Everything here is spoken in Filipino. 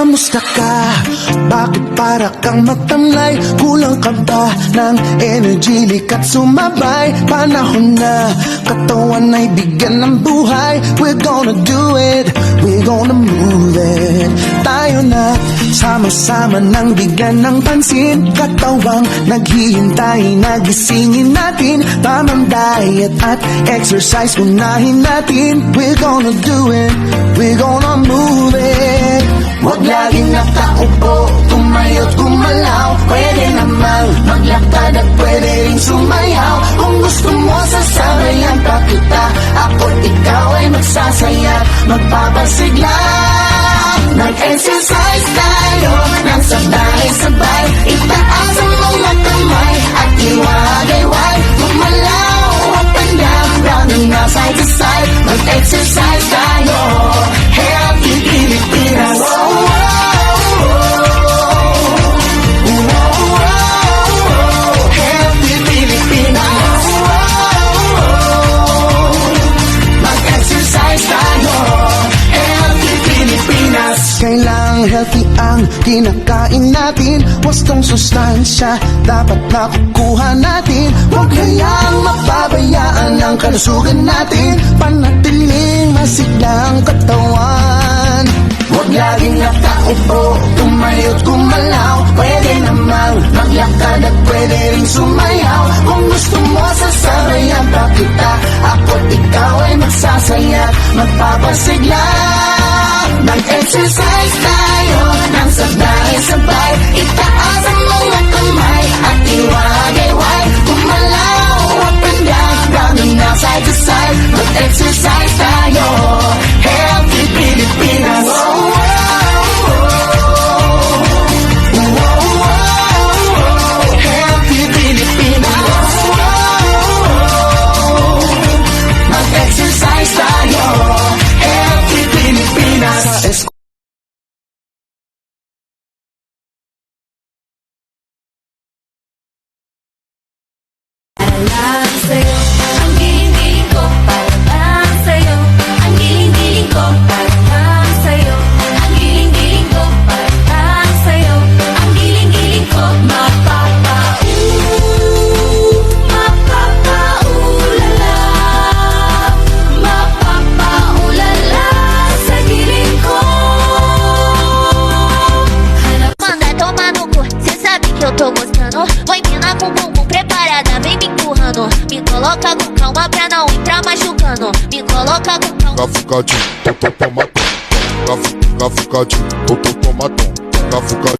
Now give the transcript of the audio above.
Kamusta ka? Bakit para kang matamlay? Kulang ka ba ng energy? Likat sumabay, panahon na katawan ay bigyan ng buhay. We're gonna do it, we're gonna move it. Tayo na, sama-sama nang bigyan ng pansin. Katawang naghihintay, nagisingin natin. Tamang diet at exercise, unahin natin. We're gonna do it, we're gonna move it. Huwag laging nakaupo, tumayo't gumalaw. Pwede namang maglakad at pwede rin sumayaw. Kung gusto mo sasabayan pa kita, ako't ikaw ay magsasaya, magpapasigla. Mag-exercise tayo nang sabay-sabay. Itaas ang mga kamay at iwagayway. Gumalaw up and down, round and round, side to side. Mag-exercise tayo, Healthy Pilipinas. Healthy Pilipinas. Mag-exercise tayo, Healthy Pilipinas. Kailangang healthy ang kinakain natin. Wastong sustansya dapat nakukuha natin. Huwag hayaang mapabayaan ang kalusugan natin. Panatiling masigla ang katawan. Huwag laging nakaupo, tumayo't gumalaw. Pwede namang maglakad at pwede rin sumayaw. Kung gusto mo sasabayan pa kita, ako't ikaw ay magsasaya, magpapasigla. Mag-exercise tayo nang sabay-sabay. Itaas ang mga kamay at iwagayway. Gumalaw up and down, round and round, side to side. Mag-exercise tayo, Healthy Pilipinas. Healthy Pilipinas. Mag-exercise tayo, Healthy Pilipinas. Lang sa'yo, ang giling-giling ko. Para lang sa'yo, ang giling-giling ko. Para lang sa'yo, ang giling-giling ko. Para lang sa'yo, ang giling-giling ko. Mapapaulala, mapapaulala sa giling ko. Manda tomar no cu, cê sabe que eu tô gostando. Vai mina com bumbum preparada, vem me empurrando. Me coloca com calma pra não entrar machucando. Me coloca com calma. Gafucadinho, tomatom. Gafucadinho, tomatom. Gafucadinho.